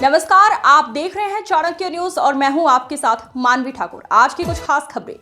नमस्कार, आप देख रहे हैं चाणक्य न्यूज और मैं हूं आपके साथ मानवी ठाकुर। आज की कुछ खास खबरें।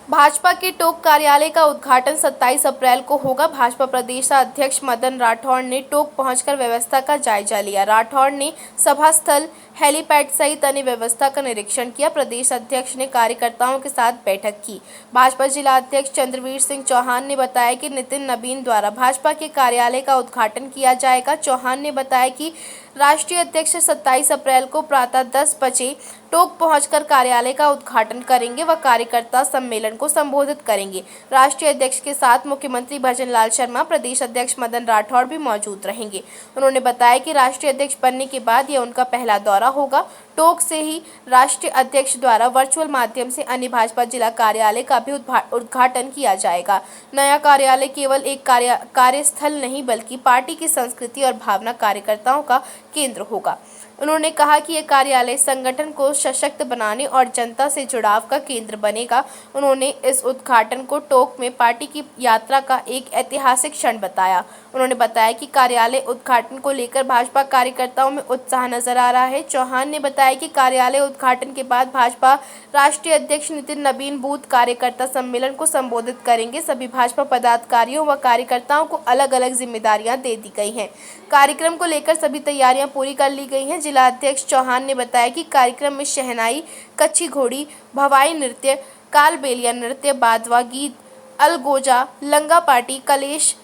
भाजपा के टोंक कार्यालय का उद्घाटन 27 अप्रैल को होगा। भाजपा प्रदेश अध्यक्ष मदन राठौड़ ने टोंक पहुंचकर व्यवस्था का जायजा लिया। राठौड़ ने सभा स्थल, हेलीपैड सहित अन्य व्यवस्था का निरीक्षण किया। प्रदेश अध्यक्ष ने कार्यकर्ताओं के साथ बैठक की। भाजपा जिला अध्यक्ष चंद्रवीर सिंह चौहान ने बताया कि नितिन नबीन द्वारा भाजपा के कार्यालय का उद्घाटन किया जाएगा। चौहान ने बताया कि राष्ट्रीय अध्यक्ष 27 अप्रैल को प्रातः 10 बजे टोंक पहुंचकर कार्यालय का उद्घाटन करेंगे व कार्यकर्ता सम्मेलन को संबोधित करेंगे। राष्ट्रीय अध्यक्ष के साथ मुख्यमंत्री भजन लाल शर्मा, प्रदेश अध्यक्ष मदन राठौड़ भी मौजूद रहेंगे। उन्होंने बताया कि राष्ट्रीय अध्यक्ष बनने के बाद यह उनका पहला दौरा होगा। टोंक से ही राष्ट्रीय अध्यक्ष द्वारा वर्चुअल माध्यम से अन्य भाजपा जिला कार्यालय का भी उद्घाटन किया जाएगा। नया कार्यालय केवल एक कार्यस्थल नहीं बल्कि पार्टी की संस्कृति और भावना कार्यकर्ताओं का केंद्र होगा। उन्होंने कहा कि यह कार्यालय संगठन को सशक्त बनाने और जनता से जुड़ाव का केंद्र बनेगा। उन्होंने इस उद्घाटन को टोंक में पार्टी की यात्रा का एक ऐतिहासिक क्षण बताया। उन्होंने बताया कि कार्यालय उद्घाटन को लेकर भाजपा कार्यकर्ताओं में उत्साह नजर आ रहा है। चौहान ने बताया कि कार्यालय उद्घाटन के बाद भाजपा राष्ट्रीय अध्यक्ष नितिन नबीन बूथ कार्यकर्ता सम्मेलन को संबोधित करेंगे। सभी भाजपा पदाधिकारियों व कार्यकर्ताओं को अलग अलग जिम्मेदारियां दे दी गई हैं। कार्यक्रम को लेकर सभी तैयारियां पूरी कर ली गई हैं। जिला अध्यक्ष चौहान ने बताया कि कार्यक्रम में शहनाई, कच्ची घोड़ी, भवाई नृत्य, कालबेलिया नृत्य, बादवा गीत, अलगोजा, लंगा पार्टी, कलश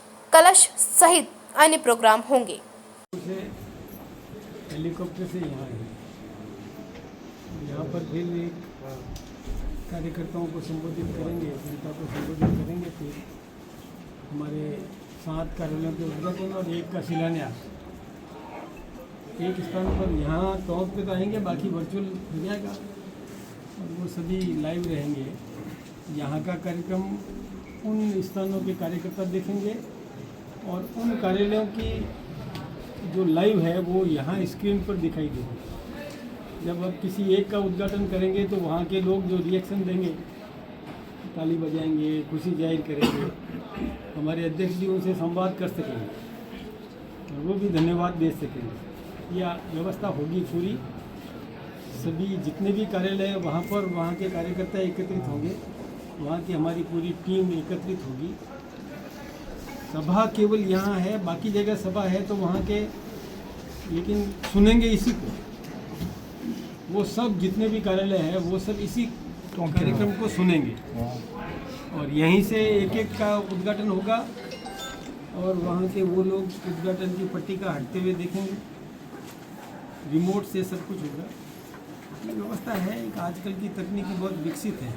सहित अन्य प्रोग्राम होंगे। हेलीकॉप्टर से यहाँ पर फिर एक कार्यकर्ताओं को संबोधित करेंगे, जनता को संबोधित करेंगे। फिर हमारे 7 कार्यालयों के उद्घाटन और एक का शिलान्यास। एक स्थान पर यहाँ टॉप पे तो आएंगे, बाकी वर्चुअल हो जाएगा और वो सभी लाइव रहेंगे। यहाँ का कार्यक्रम उन स्थानों के कार्यकर्ता देखेंगे और उन कार्यालयों की जो लाइव है वो यहाँ स्क्रीन पर दिखाई देगी। जब अब किसी एक का उद्घाटन करेंगे तो वहाँ के लोग जो रिएक्शन देंगे, ताली बजाएंगे, खुशी जाहिर करेंगे, हमारे अध्यक्ष जी उनसे संवाद कर सकेंगे और वो भी धन्यवाद दे सकेंगे। यह व्यवस्था होगी पूरी। सभी जितने भी कार्यालय हैं वहाँ पर वहाँ के कार्यकर्ता एकत्रित होंगे, वहाँ की हमारी पूरी टीम एकत्रित होगी। सभा केवल यहाँ है, बाकी जगह सभा है तो वहाँ के, लेकिन सुनेंगे इसी को। वो सब जितने भी कार्यालय हैं वो सब इसी कार्यक्रम को सुनेंगे और यहीं से एक एक का उद्घाटन होगा और वहाँ के वो लोग उद्घाटन की पट्टिका हटते हुए देखेंगे। रिमोट से सब कुछ होगा। ये व्यवस्था है। एक आजकल की तकनीकी बहुत विकसित है,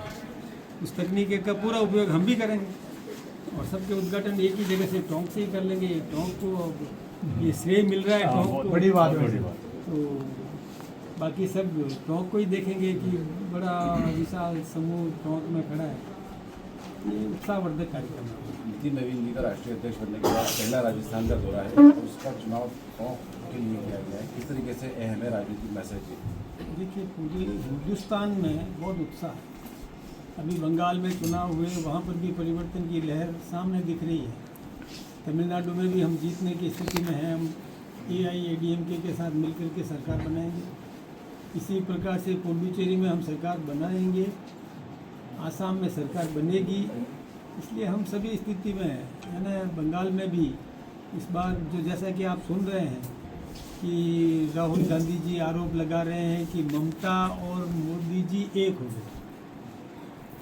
उस तकनीक का पूरा उपयोग हम भी करेंगे और सबके उद्घाटन एक ही जगह से टोंक से ही कर लेंगे। टोंक को ये श्रेय मिल रहा है, टोंक को बड़ी बात है। तो बाकी सब टोंक को ही देखेंगे कि बड़ा विशाल समूह टोंक में खड़ा है। ये उत्साहवर्धक कार्यक्रम है। नितिन नवीन जी का राष्ट्रीय अध्यक्ष बनने के बाद पहला राजस्थान का दौरा है, उसका चुनाव टोंक के लिए किया गया है। किस तरीके से अहम है राजनीतिक मैसेज? देखिए, पूरी हिंदुस्तान में बहुत उत्साह है। अभी बंगाल में चुनाव हुए, वहाँ पर भी परिवर्तन की लहर सामने दिख रही है। तमिलनाडु में भी हम जीतने की स्थिति में हैं। हम AIADMK के साथ मिलकर के सरकार बनाएंगे। इसी प्रकार से पुडुचेरी में हम सरकार बनाएंगे, आसाम में सरकार बनेगी। इसलिए हम सभी स्थिति में हैं। यानी बंगाल में भी इस बार जो, जैसा कि आप सुन रहे हैं कि राहुल गांधी जी आरोप लगा रहे हैं कि ममता और मोदी जी एक हो गए।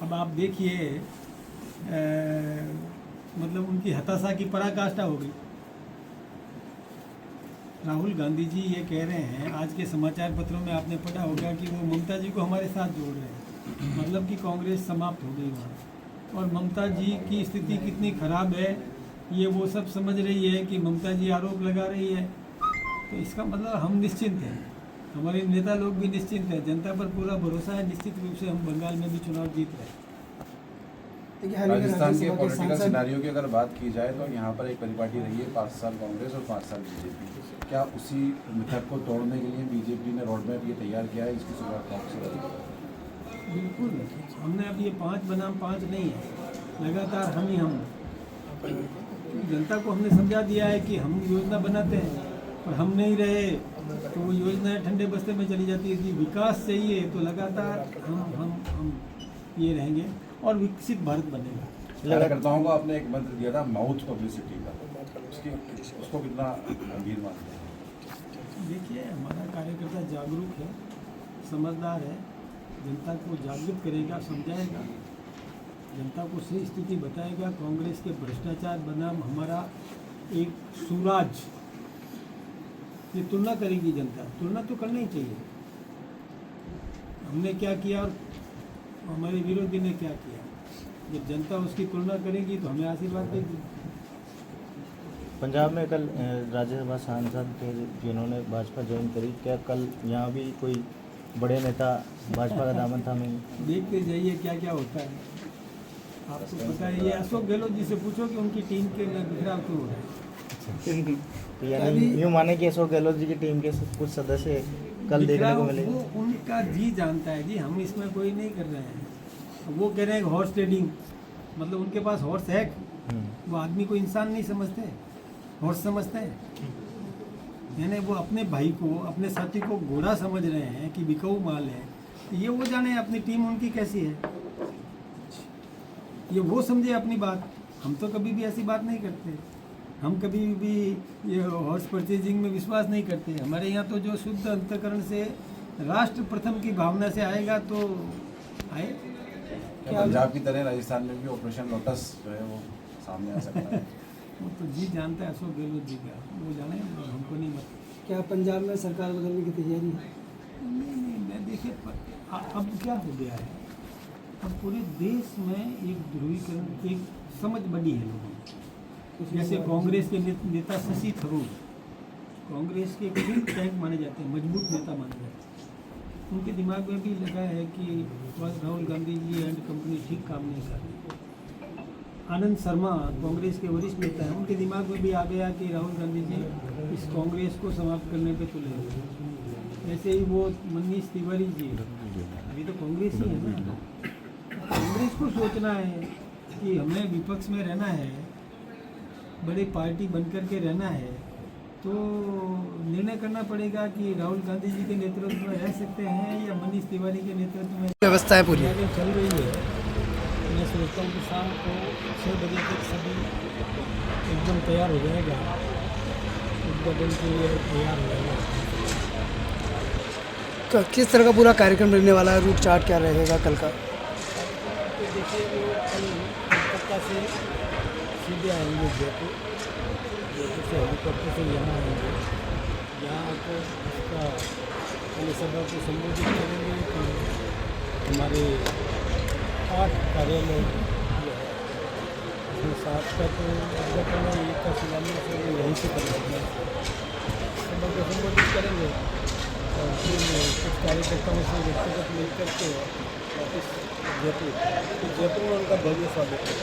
अब आप देखिए, मतलब उनकी हताशा की पराकाष्ठा हो गई। राहुल गांधी जी ये कह रहे हैं, आज के समाचार पत्रों में आपने पढ़ा होगा कि वो ममता जी को हमारे साथ जोड़ रहे हैं। मतलब कि कांग्रेस समाप्त हो गई वहाँ। और ममता जी की स्थिति कितनी खराब है ये वो सब समझ रही है कि ममता जी आरोप लगा रही है। तो इसका मतलब हम निश्चिंत हैं, हमारे नेता लोग भी निश्चिंत हैं, जनता पर पूरा भरोसा है। निश्चित रूप से हम बंगाल में भी चुनाव जीत रहे हैं। राजस्थान के पॉलिटिकल सिनारियो की अगर बात की जाए तो यहाँ पर एक परिपाटी रही है, 5 साल कांग्रेस और 5 साल बीजेपी। क्या उसी मिथक को तोड़ने के लिए बीजेपी ने रोड मैप ये तैयार किया है, इसकी शुरुआत टोंक से करेगी? बिल्कुल, हमने अब ये 5 बनाम 5 नहीं है, लगातार हम ही हम। जनता को हमने समझा दिया है कि हम योजना बनाते हैं और हम नहीं रहे तो वो योजनाएं ठंडे बस्ते में चली जाती है। यदि विकास चाहिए तो लगातार हम ये रहेंगे और विकसित भारत बनेगा। कार्यकर्ताओं को आपने एक मंत्र दिया था माउथ पब्लिसिटी का, उसको कितना गंभीर मानते हैं? देखिए, हमारा कार्यकर्ता जागरूक है, समझदार है, जनता को जागृत करेगा, समझाएगा, जनता को सही स्थिति बताएगा। कांग्रेस के भ्रष्टाचार बनाम हमारा एक सुराज, ये तुलना करेगी जनता। तुलना तो करना ही चाहिए, हमने क्या किया और हमारे विरोधी ने क्या किया। जब जनता उसकी तुलना करेगी तो हमें आशीर्वाद देगी। पंजाब में कल राज्यसभा सांसद थे जिन्होंने भाजपा ज्वाइन करी, क्या कल यहाँ भी कोई बड़े नेता भाजपा का दामन थामे? देखते जाइए क्या क्या होता है, आपको पता है। ये अशोक गहलोत जी से पूछो कि उनकी टीम के बिखराव क्यों हो रहा है। तो यानी यूँ माने कि अशोक गहलोत जी की टीम के कुछ सदस्य कल देखने को मिले? वो उनका जी जानता है जी, हम इसमें कोई नहीं कर रहे हैं। वो कह रहे हैं हॉर्स ट्रेडिंग, मतलब उनके पास हॉर्स है, वो आदमी को इंसान नहीं समझते, हॉर्स समझते हैं। यानी वो अपने भाई को, अपने साथी को घोड़ा समझ रहे हैं कि बिकाऊ माल है। ये वो जाने अपनी टीम उनकी कैसी है, ये वो समझे अपनी बात। हम तो कभी भी ऐसी बात नहीं करते, हम कभी भी ये हॉर्स परचेजिंग में विश्वास नहीं करते। हमारे यहाँ तो जो शुद्ध अंतःकरण से राष्ट्र प्रथम की भावना से आएगा तो आए। क्या पंजाब की तरह राजस्थान में भी ऑपरेशन लोटस जो है वो सामने आ सकता है? वो तो जी जानता है अशोक गहलोत जी का, वो जाने, हमको नहीं मत। क्या पंजाब में सरकार बदलने की तैयारी है? नहीं, मैं देखिए अब क्या हो गया है, अब पूरे देश में एक ध्रुवीकरण, एक समझ बड़ी है लोगों की। जैसे कांग्रेस के नेता शशि थरूर कांग्रेस के थिंक टैंक माने जाते हैं, मजबूत नेता माने जाते हैं। उनके दिमाग में भी लगा है कि राहुल गांधी जी एंड कंपनी ठीक काम नहीं कर रही। आनंद शर्मा कांग्रेस के वरिष्ठ नेता हैं, उनके दिमाग में भी आ गया कि राहुल गांधी जी इस कांग्रेस को समाप्त करने पे तुले हुए। ऐसे ही वो मनीष तिवारी जी, अभी तो कांग्रेस ही है ना। कांग्रेस को सोचना है कि हमें विपक्ष में रहना है, बड़ी पार्टी बनकर के रहना है, तो निर्णय करना पड़ेगा कि राहुल गांधी जी के नेतृत्व में रह सकते हैं या मनीष तिवारी के नेतृत्व में। व्यवस्था है पूरी? तैयारी चल रही है। मैं सोचता हूँ कि शाम को 6 बजे तक सभी एकदम तैयार हो जाएगा, उद्घाटन के लिए तैयार हो जाएगा। किस तरह का पूरा कार्यक्रम रहने वाला है? रूट चार्ट क्या रहेगा कल का? तो देखिए, वो कल कोलकाता से सीधे आएंगे जयपुर, जयपुर से हेलीकॉप्टर से यहाँ आएंगे। यहाँ आकर उसका पहले सभा को संबोधित करेंगे। तो हमारे 8 कार्यालय जो है उसमें 7 का तो उद्घाटन है, 1 का शिलान्यास है, वो यहीं से करेंगे। सभा को संबोधित करेंगे और फिर कुछ कार्यकर्ताओं से व्यक्तिगत मिल करके वापस जयपुर, तो जयपुर में उनका भव्य स्वागत है।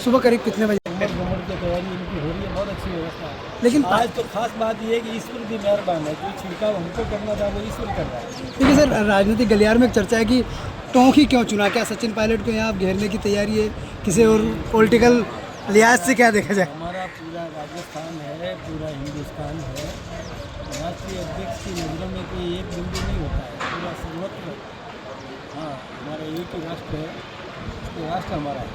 सुबह करीब कितने बजे? भ्रमण की तैयारी इनकी हो रही है, बहुत अच्छी व्यवस्था है। लेकिन आज तो खास बात यह है कि ईश्वर की मेहरबान है, जो छिड़काव हमको करना था वो ईश्वर कर रहा है। देखिए सर, राजनीतिक गलियार में एक चर्चा है कि टोंक ही क्यों चुना? क्या सचिन पायलट को यहाँ घेरने की तैयारी है? किसी और पॉलिटिकल लिहाज से क्या देखा जाए? हमारा पूरा राजस्थान है, पूरा हिंदुस्तान है। राष्ट्रीय अध्यक्ष की नज़रों में कोई एक बिंदु नहीं होता है, पूरा सर्वत्र। हाँ, हमारा एक ही राष्ट्र है, तो राष्ट्र हमारा है।